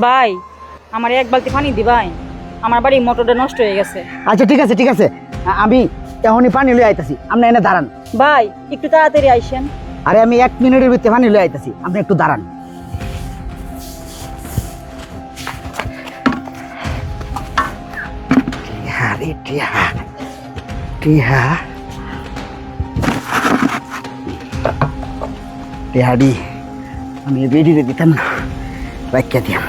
ভাই আমার এক বালতি পানি দিবাই, আমার বাড়ি মোটরটা নষ্ট হয়ে গেছে। আচ্ছা ঠিক আছে আমি এখনই পানি লই আইতাছি, আপনি এনে দাঁড়ান। ভাই একটু তাড়াতাড়ি আইসেন। আরে আমি 1 মিনিটের ভিতরে পানি লই আইতাছি, আপনি একটু দাঁড়ান। আরে টিহাডি আমি বেডিরে দিতাম না, রাখিয়া দিয়াম।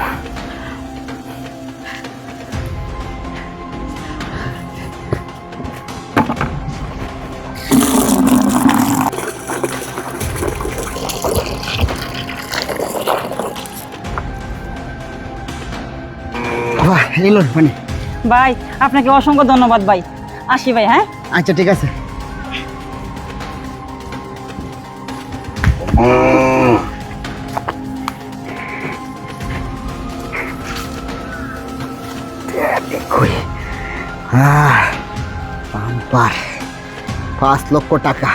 এলো মানে ভাই আপনাকে অসংখ্য ধন্যবাদ ভাই, আসি ভাই। হ্যাঁ আচ্ছা ঠিক আছে। পাম্পার 5 লক্ষ টাকা,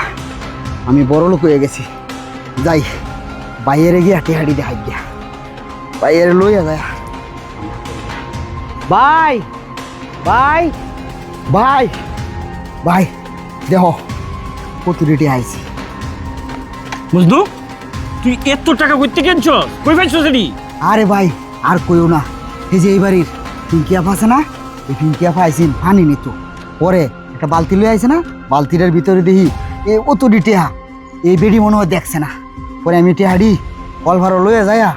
আমি বড় লোক হয়ে গেছি। যাই বাইরে গিয়ে টিহাড়ি দেখাই গিয়া বাইরে লইয়া যায়। ভাই ভাই ভাই ভাই দেহ কত রেডি আইছি। বুঝলু তুই এত টাকা করতে কেনছ, কই পাইছস এডি? আরে ভাই আর কইও না, এই যে এই বাড়ির পিঙ্কি আপা আছে না, এই পিঙ্কি আপা আইসিন পানি নিত, পরে একটা বালতি লই আইছে না, বালতিটার ভিতরে দেখি এ অত টিহা, এই বেডি মনে হয় দেখছে না। পরে আমি টিহাড়ি কল ভাড়া লইয়া যাইয়া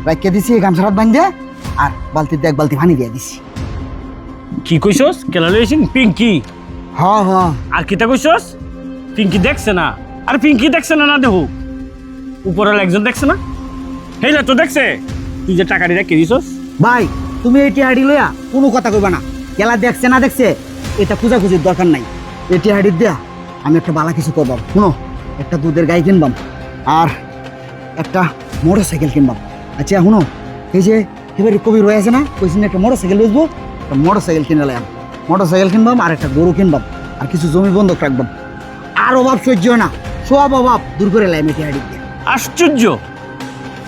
রাখিয়া দিছি গামছারাত বান্ধে, আর বালতিতে 1 বালতি পানি দিয়ে দিছি। কি কইছস? কেলা লইছিন পিঙ্কি? হ হ আর কিটা কইছস? পিঙ্কি দেখছে না? আর পিঙ্কি দেখছে না, না দেখো উপরের একজন দেখছে না, হেইলা তো দেখছে। তুই যে টাকা দিয়ে রেখে দিছস। ভাই তুমি এই টিহাড়ি লইয়া কোনো কথা কইবা না, কেলা দেখছে না দেখছে এটা খুঁজাখুঁজির দরকার নাই। এই টিহাড়ি দিয়া আমি একটা বালা কিছু করবাম, শুনো, একটা দুধের গাই কিনবাম আর একটা মোটর সাইকেল কিনবাম। আচ্ছা শুনো, এই যে এবারে কবি রয়েছে না, কইছিন একটা মোটর সাইকেল বেচবো, একটা মোটর সাইকেল কিনে লাম, মোটর সাইকেল কিনবাম আর একটা গরু কিনবাম আর কিছু জমি বন্ধক রাখবাম। আর অভাব সহ্য হয় না, সব অভাব দূর করে লাইম এই টিহাড়ি দিয়া। আশ্চর্য,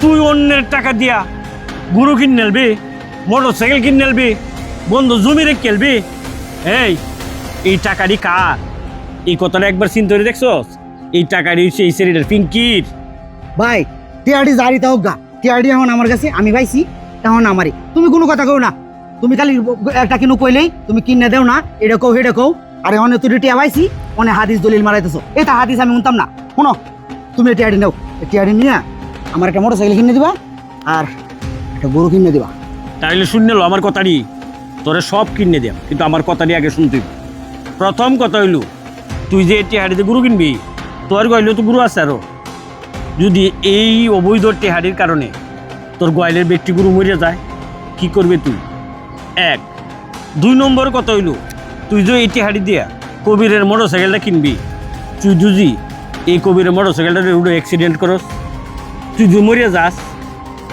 তুই অন্যের টাকা দিয়া গরু কিনে নেলবি, মোটর সাইকেল কিনে নেলবি, বন্ধু জমি রেখে খেলবি। এই টাকারই কার? এই কথাটা একবার চিন্তা করে দেখছস? এই টাকারই হচ্ছে এই সেরিটার পিঙ্কির। ভাই টিহাড়ি জারি তাও গা, টিহাড়ি এখন আমার কাছে, আমি পাইছি এখন আমারই, তুমি কোনো কথা কও না। তুমি খালি একটা কিনু কইলেই তুমি কিনে দেও না, এটা কও হেটা কও। আর এখন তুই টিয়া পাইছি অনেক হাদিস দলিল মারাইতেছো, এটা হাদিস আমি শুনতাম না। শোনো, তুমি টিহাড়ি নাও, টিহাড়ি নিয়ে আমার একটা মোটর সাইকেল কিনে দিবা আর একটা গরু কিনে দিবা। তাইলে শুনে লো আমার কথাটি, তোরে সব কিনে দিয়াম, কিন্তু আমার কথাটি আগে শুনতে হইব। প্রথম কথা হইল, তুই যে টেহাড়িতে গরু কিনবি, তোর গয়লেও তো গরু আছে আরো। যদি এই অবৈধ টেহাড়ির কারণে তোর গয়লের ব্যক্তি গরু মরে যায়, কি করবে তুই? 1 2 নম্বর কথা হইল, তুই যে এই টেহাড়ি দিয়া কবিরের মোটর সাইকেলটা কিনবি, তুই যদি এই কবিরের মোটর সাইকেলটা রোডে অ্যাক্সিডেন্ট করস, তুই যদি মরে যাস,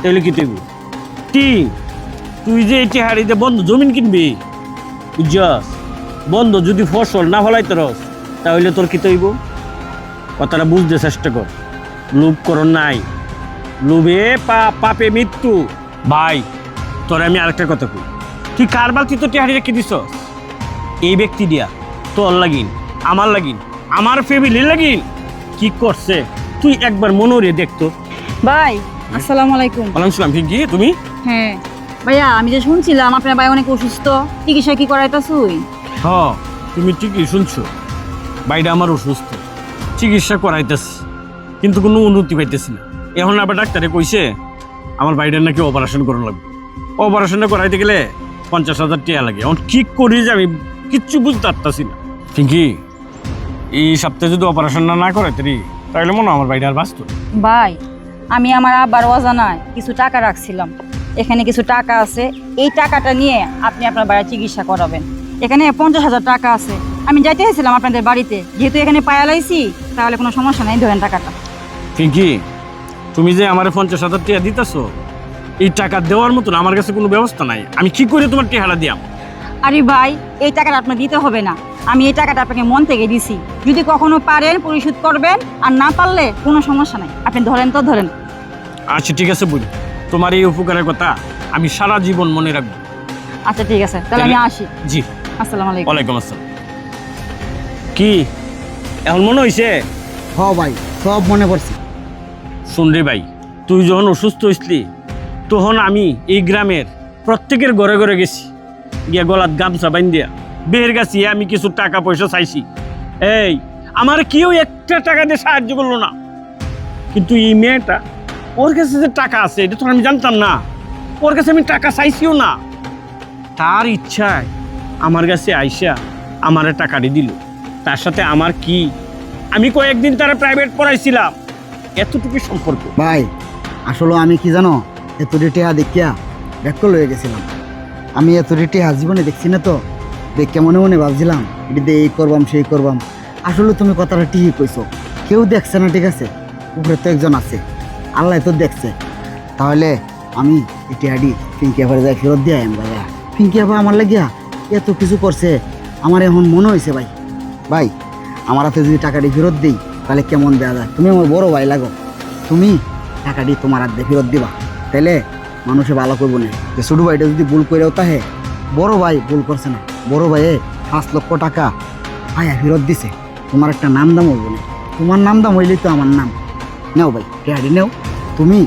তাহলে কি তুইব? 3 তুই যে এই টেহাড়িতে বন্ধ জমিন কিনবি, বুঝছস? বন্ধ যদি ফসল না ফলাইতে রস, তাহলে তোর কি তৈব? কথাটা বুঝতে চেষ্টা কর। লোভ করো নাই, লোভে পাপে মৃত্যু। ভাই তোর আমি আরেকটা কথা কই, তুই কার বালতি তো টেহাড়ি রেখে দিছস? এই ব্যক্তি দিয়া তোর লাগিন, আমার লাগিন, আমার ফ্যামিলির লাগিন কি করছে তুই একবার মনোরে দেখতো। ভাই আসসালামু আলাইকুম। ওয়ালাইকুম সালাম। পিঙ্কি তুমি? হ্যাঁ ভাইয়া, আমি যে শুনছিলাম আপনার ভাই অনেক অসুস্থ, চিকিৎসা কি করাইতাছুই? হ্যাঁ তুমি ঠিকই শুনছো, বাইরে আমার অসুস্থ, চিকিৎসা করাইতেছি কিন্তু কোনো উন্নতি পাইতেছি না। এখন আবার ডাক্তারে কইছে আমার বাইরের নাকি অপারেশন করা লাগবে। অপারেশনটা করাইতে গেলে 50,000 টাকা লাগে। এখন কি করি যে আমি কিচ্ছু বুঝতে পারতাছি না। ঠিকই এই সপ্তাহে যদি অপারেশন না করাইতে তাহলে মনে হয় আমার বাইরে আর বাঁচত। ভাই আমি আমার আব্বার অজানায় কিছু টাকা রাখছিলাম, এখানে কিছু টাকা আছে, এই টাকাটা নিয়ে আপনি আপনার বাড়ির চিকিৎসা করাবেন। এখানে 50,000 টাকা আছে, আমি যাইতে চাইছিলাম আপনাদের বাড়িতে, যেহেতু এখানে পায়ালাইছি তাহলে কোনো সমস্যা নেই, ধরেন টাকাটা। ঠিকই তুমি যে আমার 50,000 টাকা দিতেছো, এই টাকা দেওয়ার মতন আমার কাছে কোনো ব্যবস্থা নাই। আমি কি করে তোমার টেহারা দিয়াম? আরে ভাই এই টাকাটা আপনার দিতে হবে না, আমি এই টাকাটা আপনাকে মন থেকে দিছি, যদি কখনো পারেন পরিশোধ করবেন, আর না পারলে কোনো সমস্যা নাই, আপনি ধরেন তো ধরেন। আচ্ছা ঠিক আছে বুঝি, তোমার এই উপকারের কথা আমি সারা জীবন মনে রাখবো। আচ্ছা ঠিক আছে, তাহলে আমি আসি। জি, আসসালামু আলাইকুম। ওয়ালাইকুম আসসালাম। কি এখন মনে হইছে? হ ভাই, সব মনে পড়ছে। শুন রে ভাই, তুই যখন অসুস্থ হইসলি তখন আমি এই গ্রামের প্রত্যেকের ঘরে ঘরে গেছি, গিয়া গলাত গামছা বাইন্দিয়া বের গেছি, আমি কিছু টাকা পয়সা চাইছি। এই আমার কেউ একটা টাকা দিয়ে সাহায্য করলো না, কিন্তু এই মেয়েটা, ওর কাছে যে টাকা আছে এটা তো আমি জানতাম না, ওর কাছে আমি টাকা চাইছিও না, তার ইচ্ছায় আমার কাছে আইসা আমারে টাকাটি দিল। তার সাথে আমার কি, আমি কয়েকদিন তারা প্রাইভেট পড়াইছিলাম, এতটুকু সম্পর্ক। ভাই আসলে আমি কি জানো, এত টেহা দেখিয়া ব্যাক লয়ে গেছিলাম। আমি এত টেহা জীবনে দেখছি না, তো দেখে মনে মনে ভাবছিলাম এটি দিয়ে এই করবাম সেই করবাম। আসলে তুমি কথাটা ঠিকই কইছো, কেউ দেখছে না, ঠিক আছে, উপরে তো একজন আছে, আল্লাহ তো দেখছে। তাহলে আমি এই টেহাটি পিঙ্কি আবার যাই ফেরত দিয়ে আইম ভাইয়া। পিঙ্কি আবার আমার লাগিয়া এত কিছু করছে, আমার এখন মনে হয়েছে ভাই, ভাই আমার হাতে যদি টাকাটি ফেরত দিই তাহলে কেমন দেওয়া যায়। তুমি আমার বড় ভাই লাগো, তুমি টাকাটি তোমার হাত দিয়ে ফেরত দিবা, তাহলে মানুষে ভালো করবো না। যে ছোটো ভাইটা যদি ভুল করেও তাহে, বড় ভাই ভুল করছে না, বড় ভাইয়ে 5 লক্ষ টাকা ভাইয়া ফেরত দিছে, তোমার একটা নাম দাম হইব না, তোমার নাম দাম হইলেই তো আমার নাম। নেও ভাই টাকাটি নেও, তুমি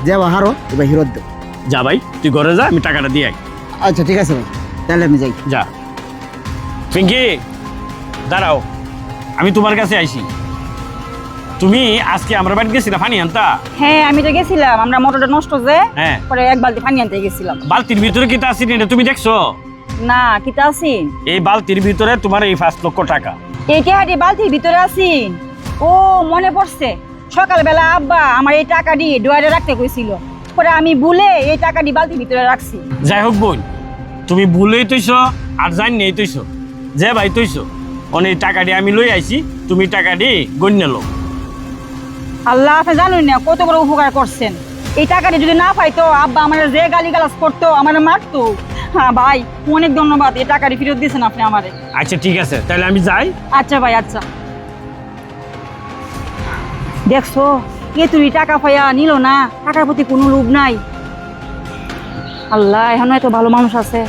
যে বাহারো এবার ফেরত দেও। যা ভাই, তুই ঘরে যা, আমি টাকাটা দিয়ে আই। আচ্ছা ঠিক আছে ভাই, তাহলে আমি যাই। যা। পিঙ্কি দাঁড়াও, আমি তোমার কাছে আইছি। তুমি আজকে আমরা বাড়ি গেছিলা পানি আনতা? হ্যাঁ আমি তো গেছিলাম, আমরা মোটরটা নষ্ট যে, হ্যাঁ, পরে এক বালতি পানি আনতে গেছিলাম। বালতির ভিতরে কি তা আছে এটা তুমি দেখছো? না কিতা আছিন? এই বালতির ভিতরে তোমার এই 5 লক্ষ টাকা। এই টেহাটি বালতির ভিতরে আছিন? ও মনে পড়ছে, সকালবেলা আব্বা আমার এই টাকাটি ডয়ারে রাখতে কইছিল, পরে আমি ভুলে এই টাকাটি বালতির ভিতরে রাখছি। যাই হোক বোন, তুমি ভুলেই তৈছো আর জানি নেই তৈছো, যে ভাই তৈছো অনেক টাকাটি আমি লই আইছি, তুমি টাকাটি গণ্য লো। আল্লাহ আপনি জানুন না কত বড় উপকার করছেন। এই টাকাটি যদি না পাইতো আব্বা আমার যে গালিগালাজ করতো, আমার মারতো। হ্যাঁ ভাই অনেক ধন্যবাদ, এই টাকাটি ফেরত দিয়েছেন আপনি আমারে। আচ্ছা ঠিক আছে, তাহলে আমি যাই। আচ্ছা ভাই আচ্ছা। দেখছো কে তুই টাকা পাইয়া নিল না, টাকার প্রতি কোনো লোভ নাই। আল্লাহ এখন এত ভালো মানুষ আছে।